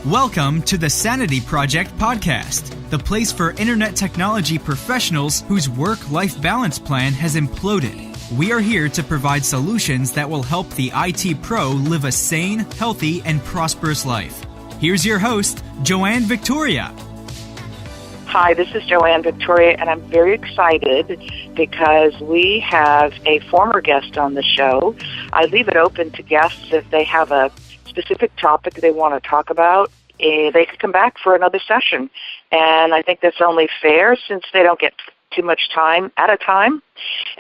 Welcome to the Sanity Project podcast, the place for internet technology professionals whose work-life balance plan has imploded. We are here to provide solutions that will help the IT pro live a sane, healthy, and prosperous life. Here's your host, Joanne Victoria. Hi, this is Joanne Victoria, and I'm very excited because we have a former guest on the show. I leave it open to guests if they have a specific topic they want to talk about. They could come back for another session, and I think that's only fair since they don't get too much time at a time.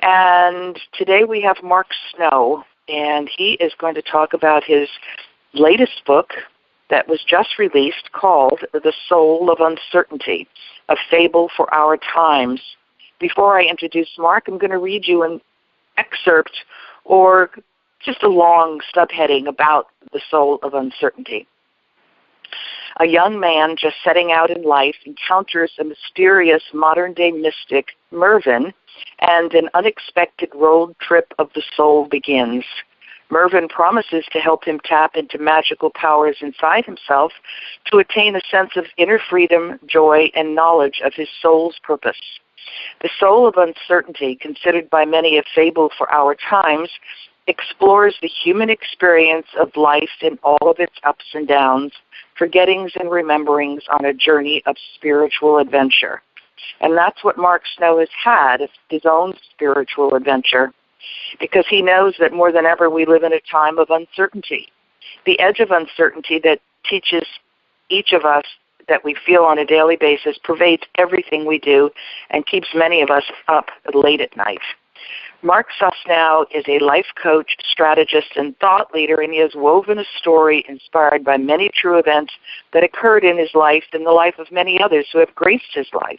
And today we have Mark Susnow, and he is going to talk about his latest book that was just released called The Soul of Uncertainty, a Fable for Our Times. Before I introduce Mark, I'm going to read you an excerpt or just a long subheading about The Soul of Uncertainty. A young man just setting out in life encounters a mysterious modern-day mystic, Mervyn, and an unexpected road trip of the soul begins. Mervyn promises to help him tap into magical powers inside himself to attain a sense of inner freedom, joy, and knowledge of his soul's purpose. The Soul of Uncertainty, considered by many a fable for our times, explores the human experience of life in all of its ups and downs, forgettings and rememberings on a journey of spiritual adventure. And that's what Mark Susnow has had, his own spiritual adventure, because he knows that more than ever we live in a time of uncertainty. The edge of uncertainty that teaches each of us that we feel on a daily basis pervades everything we do and keeps many of us up late at night. Mark Susnow is a life coach, strategist, and thought leader, and he has woven a story inspired by many true events that occurred in his life and the life of many others who have graced his life.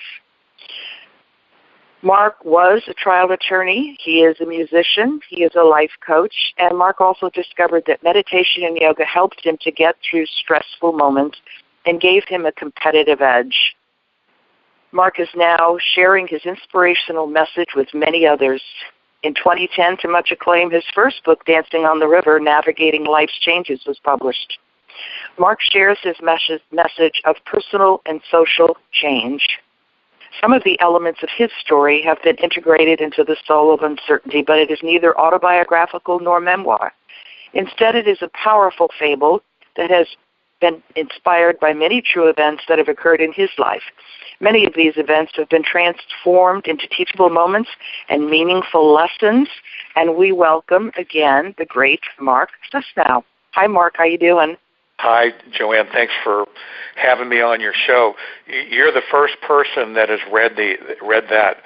Mark was a trial attorney, he is a musician, he is a life coach, and Mark also discovered that meditation and yoga helped him to get through stressful moments and gave him a competitive edge. Mark is now sharing his inspirational message with many others. In 2010, to much acclaim, his first book, Dancing on the River, Navigating Life's Changes, was published. Mark shares his message of personal and social change. Some of the elements of his story have been integrated into The Soul of Uncertainty, but it is neither autobiographical nor memoir. Instead, it is a powerful fable that has been inspired by many true events that have occurred in his life. Many of these events have been transformed into teachable moments and meaningful lessons, and we welcome again the great Mark Susnow. Hi, Mark. How you doing? Hi, Joanne. Thanks for having me on your show. You're the first person that has read that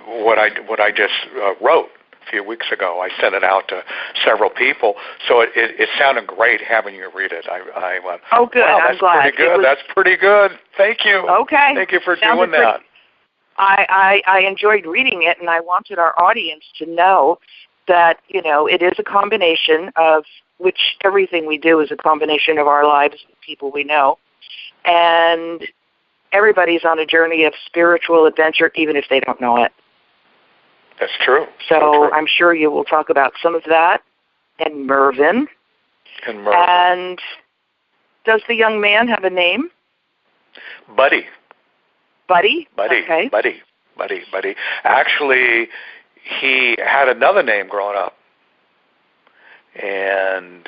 what I just wrote a few weeks ago. I sent it out to several people, so it sounded great having you read it. I went, oh, good. Wow, I'm glad. Pretty good. That's pretty good. Thank you. Okay. Thank you for doing that. I enjoyed reading it, and I wanted our audience to know that, it is a combination of which everything we do is a combination of our lives with people we know. And everybody's on a journey of spiritual adventure, even if they don't know it. That's true. So I'm sure you will talk about some of that. And Mervyn. And does the young man have a name? Buddy. Buddy? Buddy. Okay. Buddy. Actually, he had another name growing up. And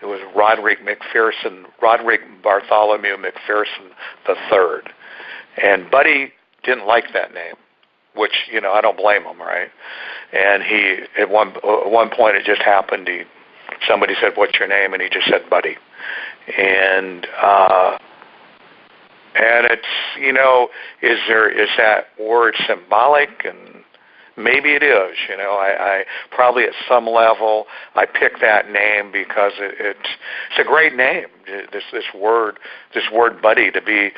it was Roderick Bartholomew McPherson III. And Buddy didn't like that name, which, I don't blame him, right? And he, at one point it just happened, somebody said, "What's your name?" And he just said, Buddy. And it's, is that word symbolic? And maybe it is. I probably at some level I picked that name because it's a great name. This word buddy, to be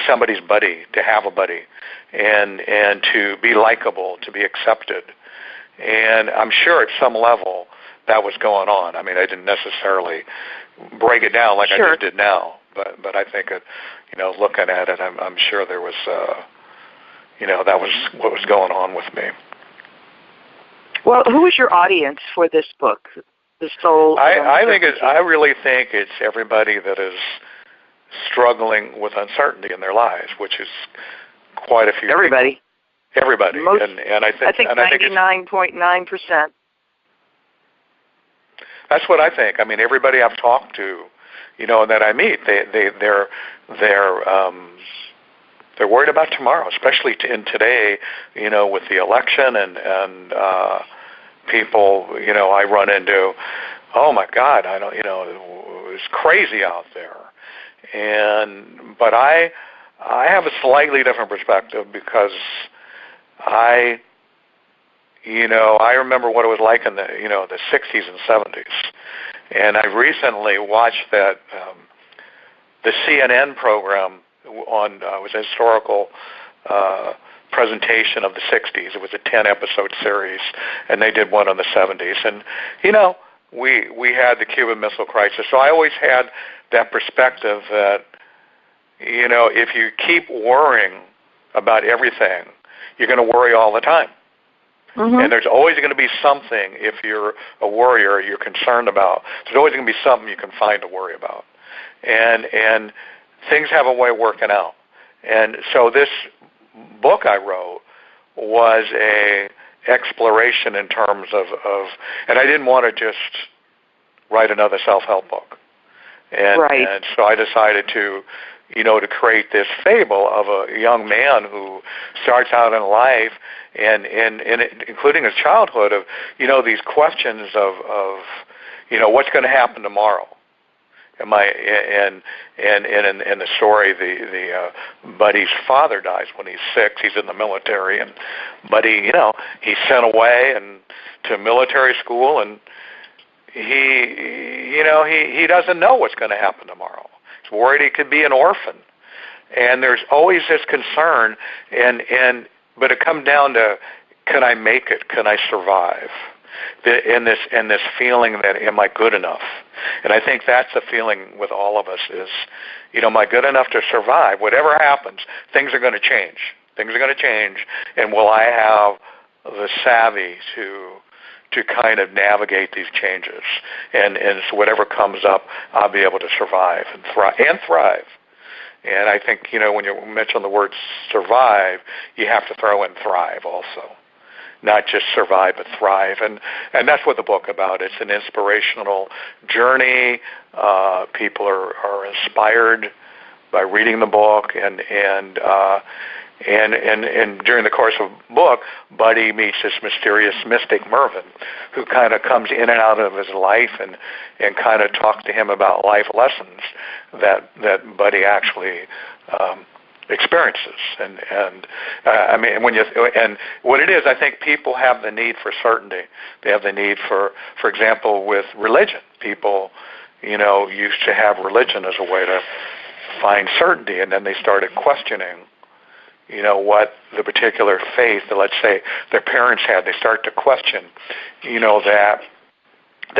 somebody's buddy, to have a buddy, and to be likable, to be accepted. And I'm sure at some level that was going on. I mean, I didn't necessarily break it down like I just did now, but I think looking at it, I'm sure there was that was what was going on with me. Well, who is your audience for this book? the soul. I really think it's everybody that is struggling with uncertainty in their lives, which is quite a few. Everybody. People. Everybody. And I think 99.9%. That's what I think. I mean, everybody I've talked to, and that I meet, they're worried about tomorrow, especially in today, with the election and people, I run into, oh my God, I don't, it's crazy out there. But I have a slightly different perspective because I remember what it was like in the, the 60s and 70s. And I recently watched that, the CNN program on, it was a historical presentation of the 60s. It was a 10-episode series, and they did one on the 70s. And, we had the Cuban Missile Crisis. So I always had that perspective that, if you keep worrying about everything, you're going to worry all the time. Mm-hmm. And there's always going to be something, if you're a worrier, you're concerned about. There's always going to be something you can find to worry about. And things have a way of working out. And so this book I wrote was a exploration in terms of and I didn't want to just write another self-help book. And so I decided to create this fable of a young man who starts out in life and including his childhood of, these questions of what's going to happen tomorrow. In the story, the Buddy's father dies when he's 6. He's in the military, and Buddy, he's sent away and to military school, and he doesn't know what's going to happen tomorrow. He's worried he could be an orphan, and there's always this concern. But it comes down to, can I make it? Can I survive? And this feeling that, am I good enough? And I think that's the feeling with all of us is, am I good enough to survive? Whatever happens, things are going to change. Things are going to change, and will I have the savvy to kind of navigate these changes? And so whatever comes up, I'll be able to survive and thrive. And I think, when you mention the word survive, you have to throw in thrive also. Not just survive, but thrive. And that's what the book about. It's an inspirational journey. People are inspired by reading the book. And during the course of the book, Buddy meets this mysterious mystic, Mervyn, who kind of comes in and out of his life and kind of talks to him about life lessons that Buddy actually experiences. And what it is, I think people have the need for certainty. They have the need for example, with religion. People, used to have religion as a way to find certainty, and then they started questioning, what the particular faith that, let's say, their parents had. They start to question, that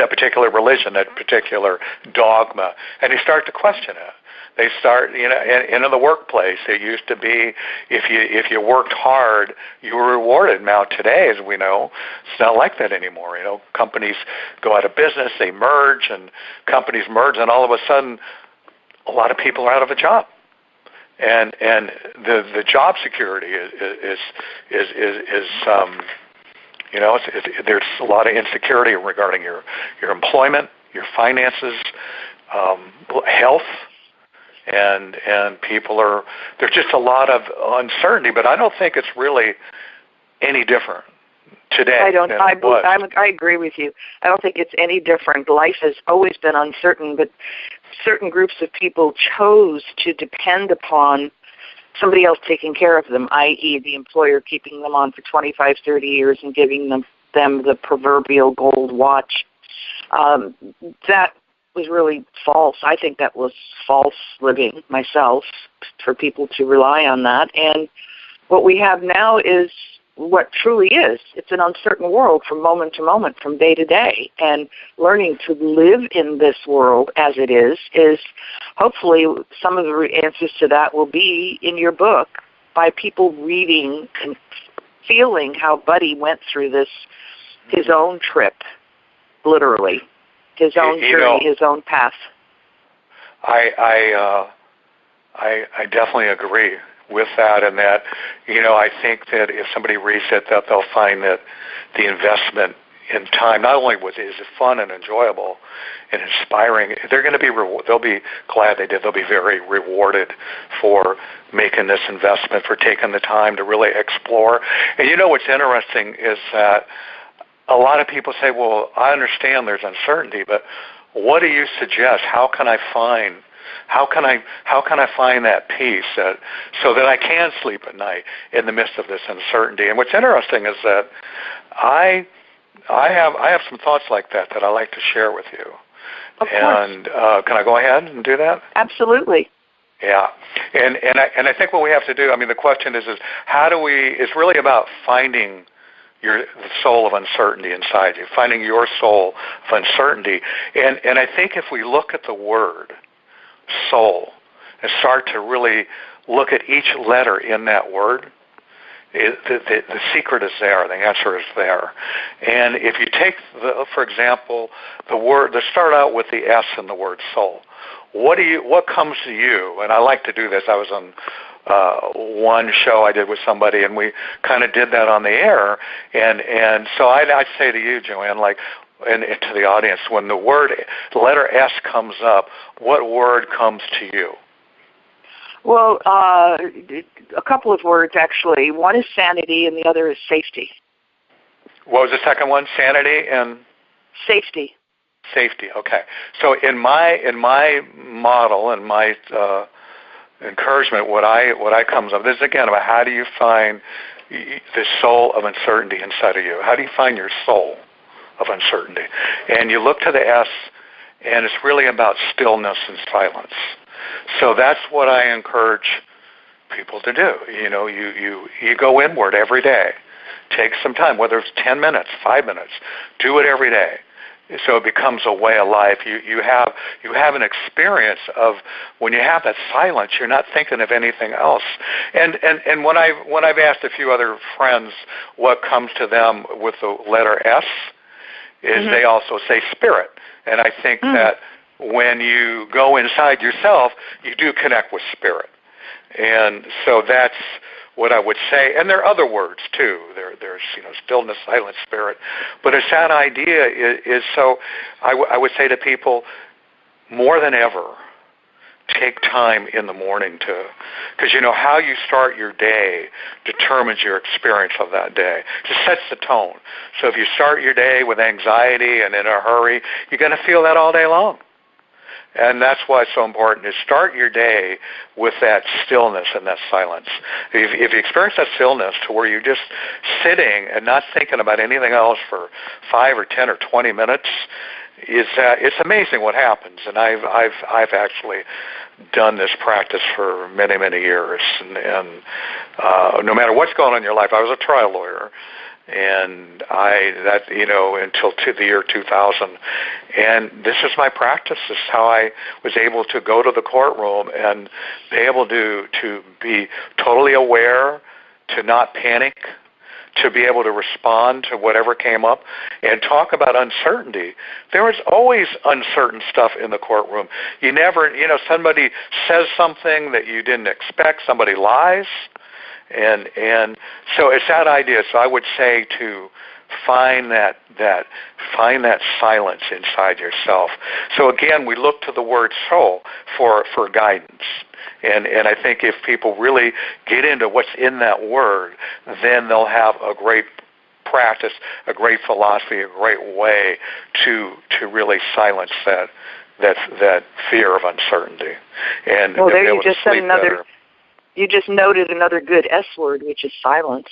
particular religion, that particular dogma, and they start to question it. They start, and in the workplace, it used to be if you worked hard, you were rewarded. Now today, as we know, it's not like that anymore. Companies go out of business, they merge, and companies merge, and all of a sudden, a lot of people are out of a job. And the job security is there's a lot of insecurity regarding your employment, your finances, health. And people there's just a lot of uncertainty, but I don't think it's really any different today. I agree with you. I don't think it's any different. Life has always been uncertain, but certain groups of people chose to depend upon somebody else taking care of them, i.e. the employer keeping them on for 25, 30 years and giving them the proverbial gold watch. That was really false. I think that was false living myself, for people to rely on that. And what we have now is what truly is. It's an uncertain world from moment to moment, from day to day. And learning to live in this world as it is hopefully some of the answers to that will be in your book by people reading and feeling how Buddy went through this, his own trip, literally. his own journey, his own path. I definitely agree with that, and that, I think that if somebody reads it, that they'll find that the investment in time, not only is it fun and enjoyable and inspiring, they'll be glad they did. They'll be very rewarded for making this investment, for taking the time to really explore. And what's interesting is that a lot of people say, well, I understand there's uncertainty, but what do you suggest? How can I find that peace so that I can sleep at night in the midst of this uncertainty? And what's interesting is that I have some thoughts like that I like to share with you. Of course. And can I go ahead and do that? Absolutely. Yeah, and I think what we have to do. I mean, the question is how do we? It's really about finding the soul of uncertainty inside you, finding your soul of uncertainty. And I think if we look at the word soul and start to really look at each letter in that word, the secret is there. The answer is there. And if you take, for example, the word, let's start out with the S in the word soul. What comes to you? And I like to do this. I was on one show I did with somebody, and we kind of did that on the air. And so I'd say to you, Joanne, and to the audience, when the letter S comes up, what word comes to you? Well, a couple of words, actually. One is sanity, and the other is safety. What was the second one? Sanity and? Safety. Safety, okay. So in my model and my encouragement, what comes up, this is again about how do you find the soul of uncertainty inside of you? How do you find your soul of uncertainty? And you look to the S, and it's really about stillness and silence. So that's what I encourage people to do. You go inward every day. Take some time, whether it's 10 minutes, 5 minutes. Do it every day. So it becomes a way of life. You have an experience of when you have that silence, you're not thinking of anything else. And when I've asked a few other friends what comes to them with the letter S, is they also say spirit. And I think that when you go inside yourself, you do connect with spirit. And so that's what I would say. And there are other words, too. There's stillness, silence, spirit. But it's that idea is so I would say to people, more than ever, take time in the morning because how you start your day determines your experience of that day. It sets the tone. So if you start your day with anxiety and in a hurry, you're going to feel that all day long. And that's why it's so important to start your day with that stillness and that silence. If you experience that stillness to where you're just sitting and not thinking about anything else for 5 or 10 or 20 minutes, it's amazing what happens. And I've actually done this practice for many, many years. And no matter what's going on in your life, I was a trial lawyer. And until the year 2000, and this is my practice. This is how I was able to go to the courtroom and be able to be totally aware, to not panic, to be able to respond to whatever came up, and talk about uncertainty. There was always uncertain stuff in the courtroom. You never, somebody says something that you didn't expect. Somebody lies. And so it's that idea. So I would say to find that silence inside yourself. So again, we look to the word soul for guidance. And I think if people really get into what's in that word, then they'll have a great practice, a great philosophy, a great way to really silence that fear of uncertaity. And well, there you just said another. Better. You just noted another good S word, which is silence.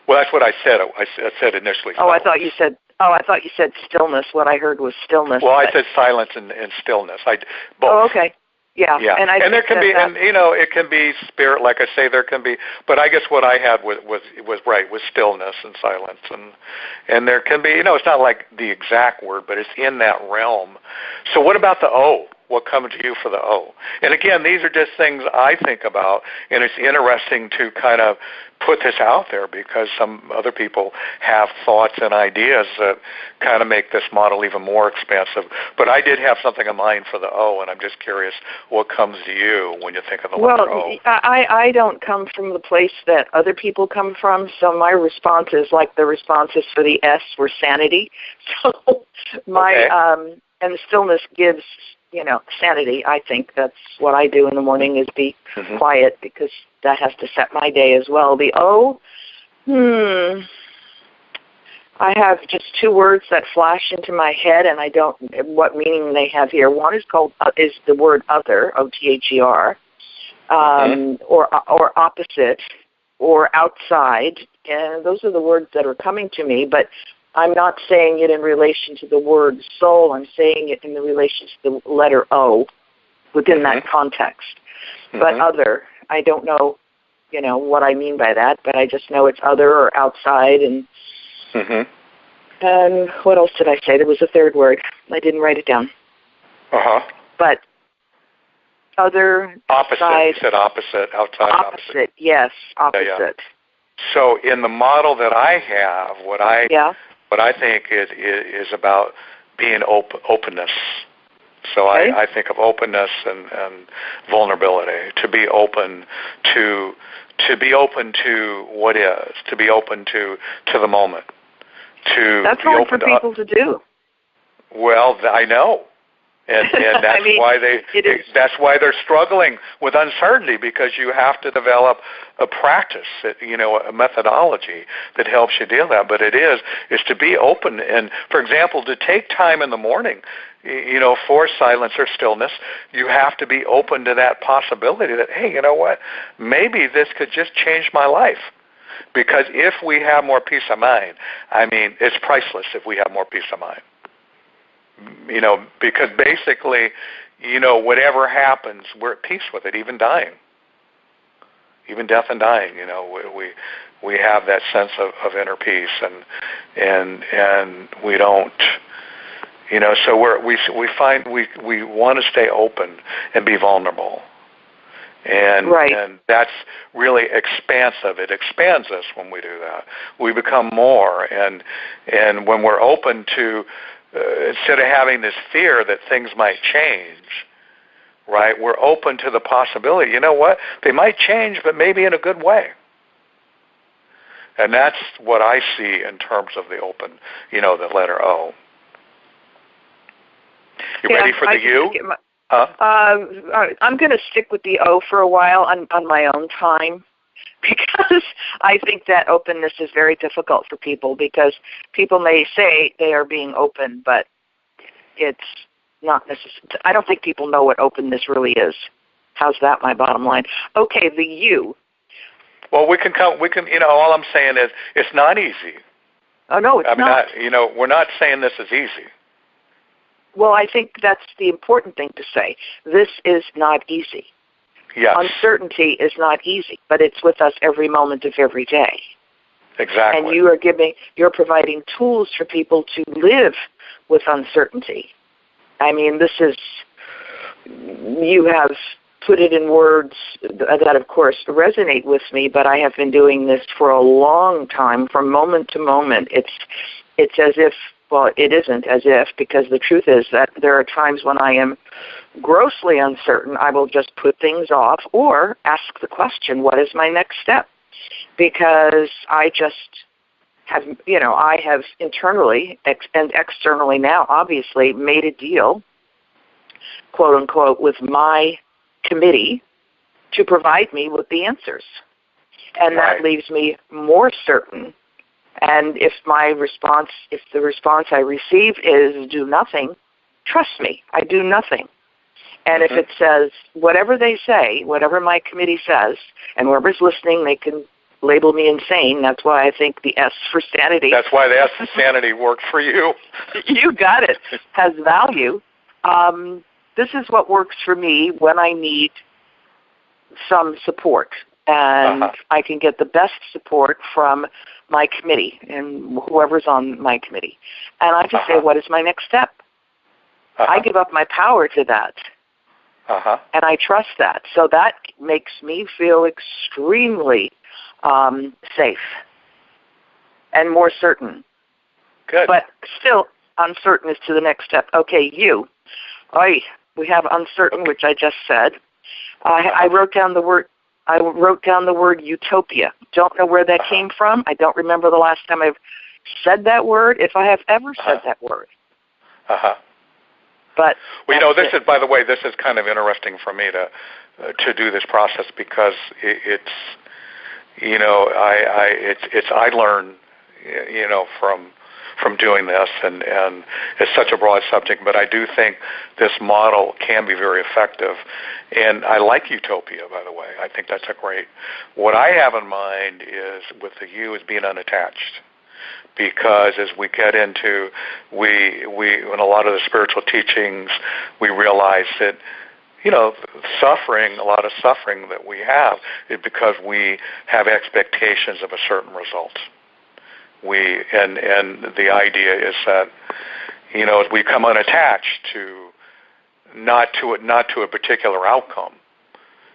Well, that's what I said. I said initially. Silence. I thought you said stillness. What I heard was stillness. Well, I said silence and stillness. Both. Oh, okay. Yeah. And there can be, it can be spirit, like I say, there can be. But I guess what I had was stillness and silence, and there can be, it's not like the exact word, but it's in that realm. So what about the O? what comes to you for the O? And again, these are just things I think about, and it's interesting to kind of put this out there because some other people have thoughts and ideas that kind of make this model even more expansive. But I did have something in mind for the O, and I'm just curious what comes to you when you think of the letter O. Well, I don't come from the place that other people come from, so my response is like the responses for the S were sanity. So and the stillness gives, sanity. I think that's what I do in the morning is be quiet because that has to set my day as well. The O, I have just two words that flash into my head, and I don't what meaning they have here. One is the word other, O-T-H-E-R, or opposite, or outside, and those are the words that are coming to me, but I'm not saying it in relation to the word soul. I'm saying it in the relation to the letter O within that context. But other, I don't know, what I mean by that, but I just know it's other or outside. And what else did I say? There was a third word. I didn't write it down. But other, opposite. Outside, you said opposite, outside, opposite. Yes, opposite. Yeah. So in the model that I have, what I think is about being openness. So I think of openness and vulnerability. To be open to what is. To be open to the moment. That's hard for people to do. Well, I know. And that's that's why they're struggling with uncertainty, because you have to develop a practice, a methodology that helps you deal with that. But it is to be open, and for example, to take time in the morning, for silence or stillness, you have to be open to that possibility that, hey, you know what, maybe this could just change my life. Because if we have more peace of mind, it's priceless if we have more peace of mind. Because basically, whatever happens, we're at peace with it, even dying. Even death and dying, we have that sense of inner peace, and we don't, so we find we want to stay open and be vulnerable. And that's really expansive. It expands us when we do that. We become more, and when we're open to, instead of having this fear that things might change, right, we're open to the possibility, you know what, they might change, but maybe in a good way. And that's what I see in terms of the open, the letter O. You ready for the U? I'm going to stick with the O for a while on my own time, because I think that openness is very difficult for people, because people may say they are being open, but it's not necessary. I don't think people know what openness really is. How's that, my bottom line? Okay, the U. Well, we can, all I'm saying is it's not easy. Oh, no, it's not. We're not saying this is easy. Well, I think that's the important thing to say. This is not easy. Yes. Uncertainty is not easy, but it's with us every moment of every day. Exactly. And you're providing tools for people to live with uncertainty. You have put it in words that, of course, resonate with me, but I have been doing this for a long time, from moment to moment. It's as if, well, it isn't as if, because the truth is that there are times when I am grossly uncertain. I will just put things off or ask the question, what is my next step? Because I just have, I have internally and externally now, obviously, made a deal, quote unquote, with my committee to provide me with the answers. And that leaves me more certain. And if the response I receive is do nothing, trust me, I do nothing. And if it says, whatever they say, whatever my committee says, and whoever's listening, they can label me insane. That's why I think the S for sanity. That's why the S for sanity worked for you. You got it. Has value. This is what works for me when I need some support. And I can get the best support from my committee and whoever's on my committee. And I just say, what is my next step? I give up my power to that. And I trust that. So that makes me feel extremely safe and more certain. Good. But still, uncertain is to the next step. Okay, we have uncertain, which I just said. I wrote down the word. I wrote down the word utopia. Don't know where that came from. I don't remember the last time I've said that word, if I have ever said that word. But this is, by the way, this is kind of interesting for me to do this process because it's I learn from doing this, and it's such a broad subject, but I do think this model can be very effective. And I like Utopia, by the way. I think that's a great. What I have in mind is with the U is being unattached, because as we get into in a lot of the spiritual teachings, we realize that a lot of suffering that we have is because we have expectations of a certain result. And the idea is that as we become unattached to not to a particular outcome,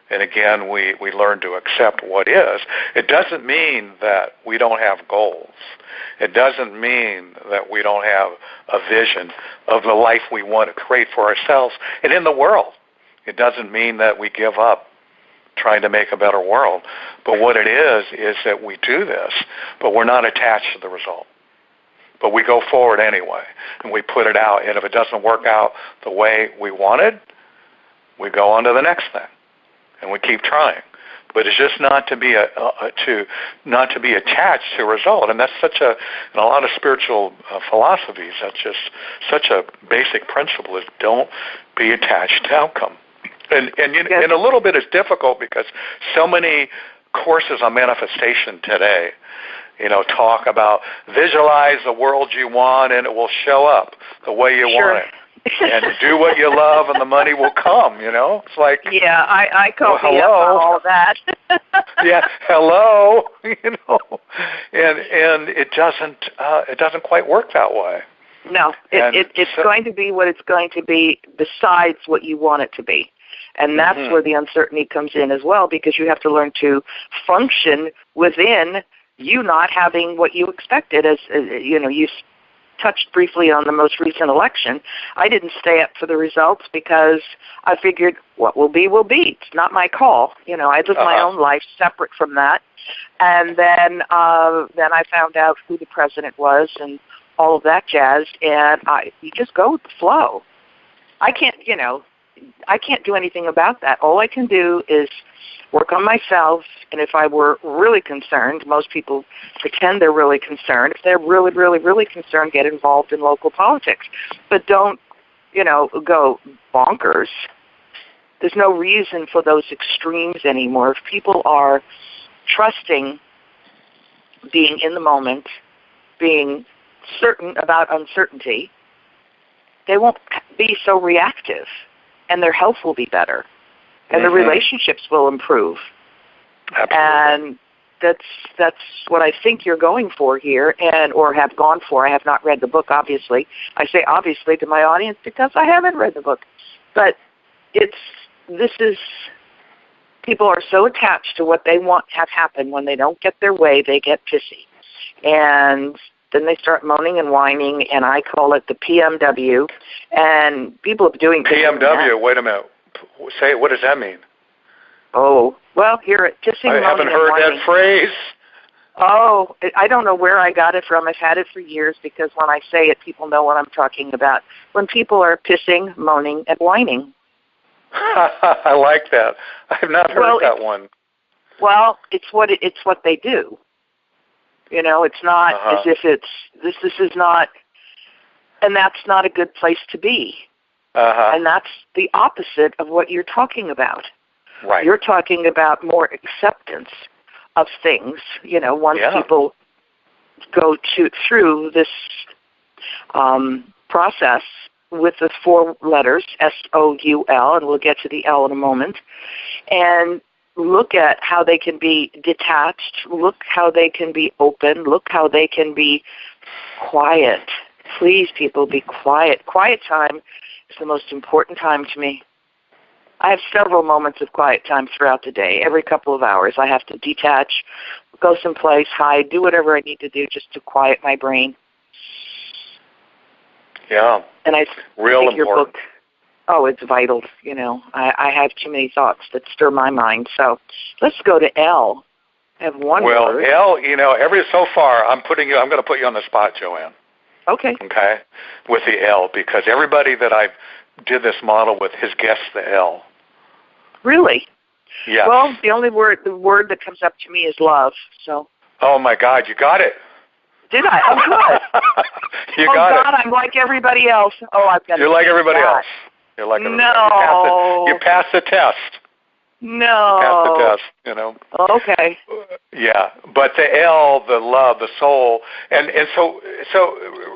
and again we learn to accept what is. It doesn't mean that we don't have goals. It doesn't mean that we don't have a vision of the life we want to create for ourselves and in the world. It doesn't mean that we give up trying to make a better world. But what it is that we do this, but we're not attached to the result. But we go forward anyway, and we put it out. And if it doesn't work out the way we wanted, we go on to the next thing, and we keep trying. But it's just not to be attached to a result, and that's in a lot of spiritual philosophies, that's just such a basic principle: is don't be attached to outcome. And a little bit is difficult because so many courses on manifestation today, talk about visualize the world you want and it will show up the way you want it. And do what you love and the money will come, It's like... Yeah, I call me up on all of that. Yeah, hello, And it doesn't quite work that way. No, it's going to be what it's going to be besides what you want it to be. And that's where the uncertainty comes in as well, because you have to learn to function within you not having what you expected. As you touched briefly on the most recent election. I didn't stay up for the results because I figured what will be will be. It's not my call. I live my own life separate from that. And then I found out who the president was and all of that jazz, and you just go with the flow. I can't do anything about that. All I can do is work on myself, and if I were really concerned, most people pretend they're really concerned. If they're really, really, really concerned, get involved in local politics. But don't, go bonkers. There's no reason for those extremes anymore. If people are trusting being in the moment, being certain about uncertainty, they won't be so reactive. And their health will be better, and the relationships will improve. Absolutely. And that's what I think you're going for here, or have gone for. I have not read the book, obviously. I say obviously to my audience because I haven't read the book. But people are so attached to what they want to have happen. When they don't get their way, they get pissy. And then they start moaning and whining, and I call it the PMW. And people are doing PMW. Wait a minute. Say it. What does that mean? Oh, well, here at pissing. I haven't heard that phrase. Oh, I don't know where I got it from. I've had it for years because when I say it, people know what I'm talking about. When people are pissing, moaning, and whining. I like that. I have not heard that one. Well, it's what they do. It's not as if this is not, and that's not a good place to be. And that's the opposite of what you're talking about. Right. You're talking about more acceptance of things, once people go through this process with the 4 letters, SOUL, and we'll get to the L in a moment, and look at how they can be detached, look how they can be open, look how they can be quiet. Please, people, be quiet. Quiet time is the most important time to me. I have several moments of quiet time throughout the day. Every couple of hours, I have to detach, go someplace, hide, do whatever I need to do just to quiet my brain. Yeah. And I Real think your important. book, it's vital. I have too many thoughts that stir my mind. So let's go to L. I have one word. Well, L, so far, I'm going to put you on the spot, Joanne. Okay. Okay? With the L, because everybody that I did this model with has guessed the L. Really? Yes. Well, the word that comes up to me is love. So. Oh my God, you got it. Did I? Oh, good. You got it. Oh God, I'm like everybody else. Oh, I've got. You're like everybody else. You're like everybody else. No. You passed the test. No. You passed the test. Okay. Yeah, but the L, the love, the soul, and so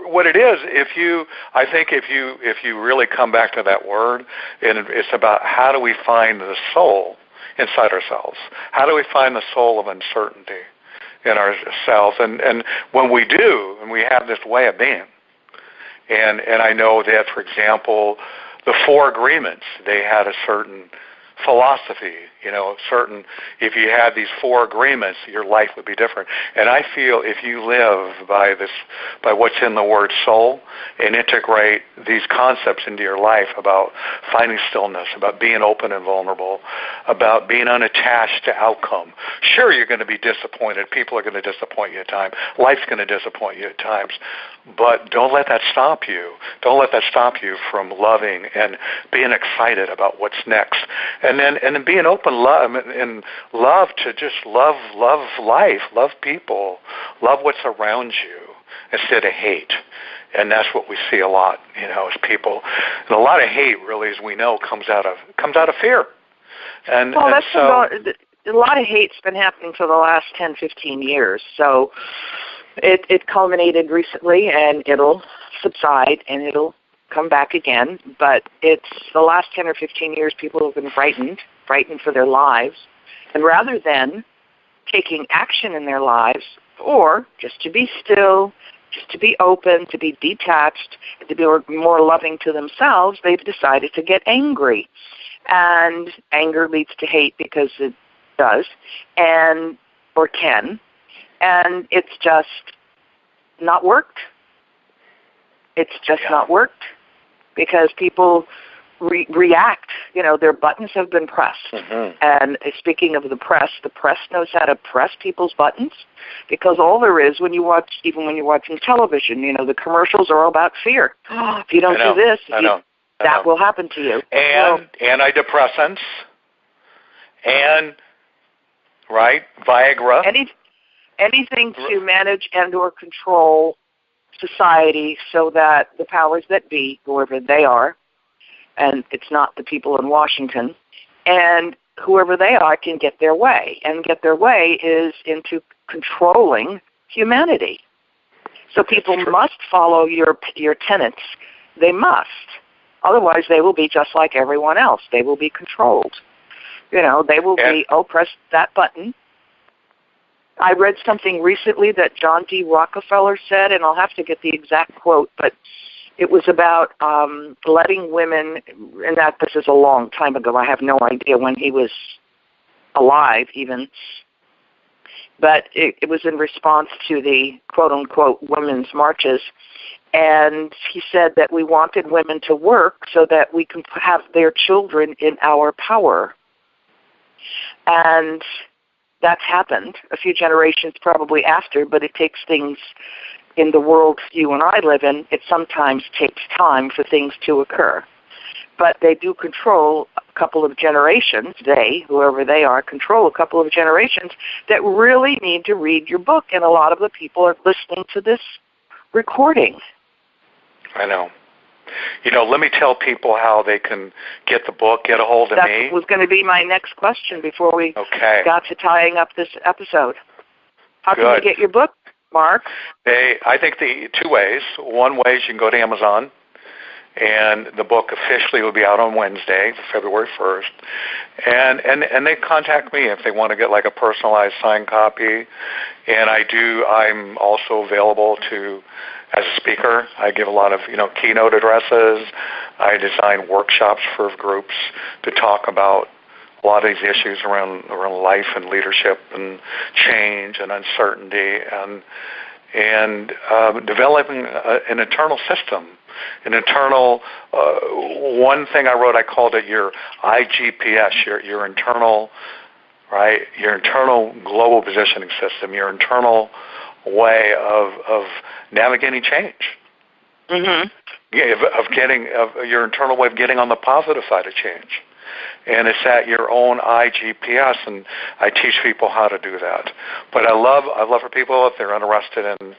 what it is, if you really come back to that word, and it's about how do we find the soul inside ourselves? How do we find the soul of uncertainty in ourselves? And when we do, and we have this way of being, and I know that, for example, the Four Agreements, they had a certain philosophy, if you had these four agreements, your life would be different. And I feel if you live by what's in the word soul and integrate these concepts into your life about finding stillness, about being open and vulnerable, about being unattached to outcome. Sure, you're going to be disappointed. People are going to disappoint you at times. Life's going to disappoint you at times. But don't let that stop you. Don't let that stop you from loving and being excited about what's next. And then being open and love to just love life, love people, love what's around you instead of hate. And that's what we see a lot, as people. And a lot of hate, really, as we know, comes out of fear. And a lot of hate's been happening for the last 10, 15 years. So it culminated recently, and it'll subside, and it'll come back again. But it's the last 10 or 15 years people have been frightened for their lives. And rather than taking action in their lives, or just to be still, just to be open, to be detached, to be more loving to themselves, they've decided to get angry. And anger leads to hate because it does, or can. And it's just not worked. It's just not worked because people react. Their buttons have been pressed. Mm-hmm. And speaking of the press knows how to press people's buttons because all there is even when you're watching television, the commercials are all about fear. If you don't do this, that will happen to you. And antidepressants and, Viagra. Anything to manage and or control society so that the powers that be, whoever they are, and it's not the people in Washington, and whoever they are can get their way. And get their way is into controlling humanity. So people must follow your tenets. They must. Otherwise, they will be just like everyone else. They will be controlled. They will be, press that button. I read something recently that John D. Rockefeller said, and I'll have to get the exact quote, but it was about letting women, and this is a long time ago. I have no idea when he was alive even, but it was in response to the quote-unquote women's marches, and he said that we wanted women to work so that we can have their children in our power. And that's happened a few generations probably after, but it takes things in the world you and I live in. It sometimes takes time for things to occur. But they do control a couple of generations. They, whoever they are, control a couple of generations that really need to read your book. And a lot of the people are listening to this recording. I know. Let me tell people how they can get the book, get a hold of me. That was going to be my next question before we got to tying up this episode. How can you get your book, Mark? I think the two ways. One way is you can go to Amazon, and the book officially will be out on Wednesday, February 1st. And they contact me if they want to get like a personalized signed copy. And I'm also available as a speaker. I give a lot of, keynote addresses. I design workshops for groups to talk about a lot of these issues around life and leadership and change and uncertainty, and developing an internal system, an internal. One thing I wrote, I called it your IGPS, your internal, right, your internal global positioning system, your internal way of navigating change. Mm-hmm. Of your internal way of getting on the positive side of change. And it's at your own IGPS, and I teach people how to do that. But I love for people, if they're interested in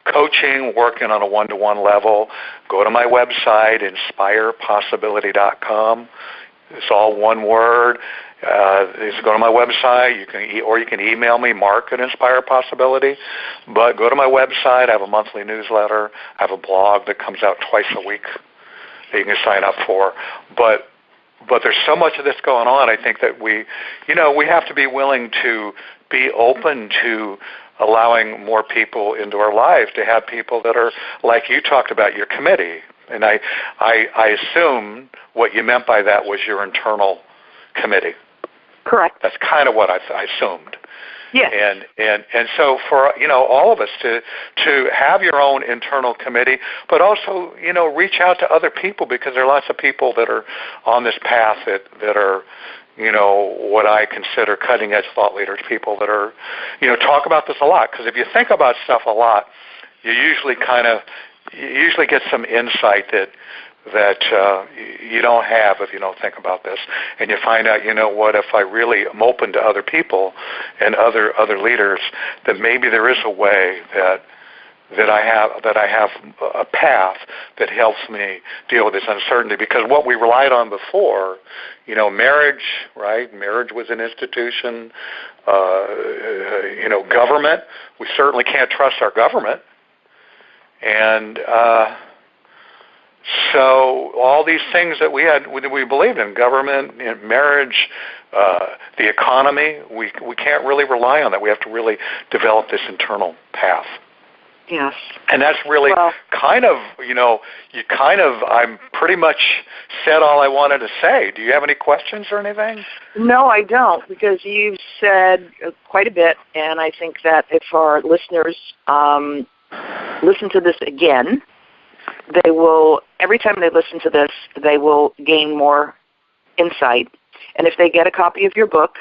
coaching, working on a one-to-one level, go to my website, inspirepossibility.com. It's all one word. Just go to my website. You can email me, Mark at Inspire Possibility. But go to my website. I have a monthly newsletter. I have a blog that comes out twice a week that you can sign up for. But there's so much of this going on. I think that we have to be willing to be open to allowing more people into our lives, to have people that are, like you talked about, your committee. And I assume what you meant by that was your internal committee. Correct. That's kind of what I assumed. Yes. And so for all of us to have your own internal committee, but also reach out to other people, because there are lots of people that are on this path that are what I consider cutting edge thought leaders, people that are talk about this a lot. Because if you think about stuff a lot, you usually get some insight that you don't have if you don't think about this, and you find out, what, if I really am open to other people and other leaders, that maybe there is a way that I have a path that helps me deal with this uncertainty. Because what we relied on before, marriage, right? Marriage was an institution. Government, we certainly can't trust our government, and so all these things that we believed in, government, marriage, the economy, we can't really rely on that. We have to really develop this internal path. Yes. And that's really I'm pretty much said all I wanted to say. Do you have any questions or anything? No, I don't, because you've said quite a bit, and I think that if our listeners listen to this again, they will, every time they listen to this, they will gain more insight. And if they get a copy of your book,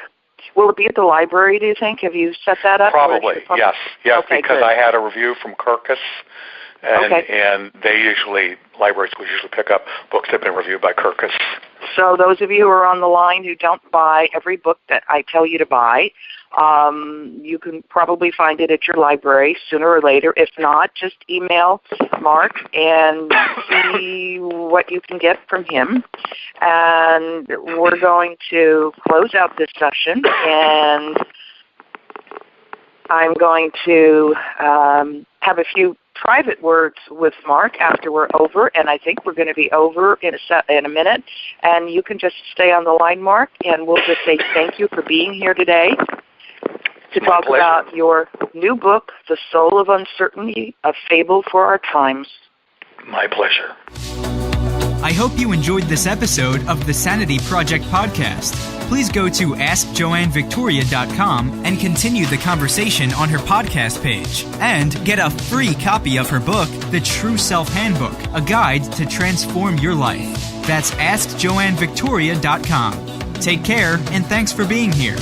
will it be at the library, do you think? Have you set that up? Probably, yes. Okay, because good. I had a review from Kirkus, and libraries will usually pick up books that have been reviewed by Kirkus. So those of you who are on the line who don't buy every book that I tell you to buy, you can probably find it at your library sooner or later. If not, just email Mark and see what you can get from him. And we're going to close out this session, and I'm going to have a few private words with Mark after we're over, and I think we're going to be over in a minute. And you can just stay on the line, Mark, and we'll just say thank you for being here today to talk about your new book, The Soul of Uncertainty, A Fable for Our Times. My pleasure. I hope you enjoyed this episode of the Sanity Project podcast. Please go to AskJoanneVictoria.com and continue the conversation on her podcast page. And get a free copy of her book, The True Self Handbook, a guide to transform your life. That's AskJoanneVictoria.com. Take care, and thanks for being here.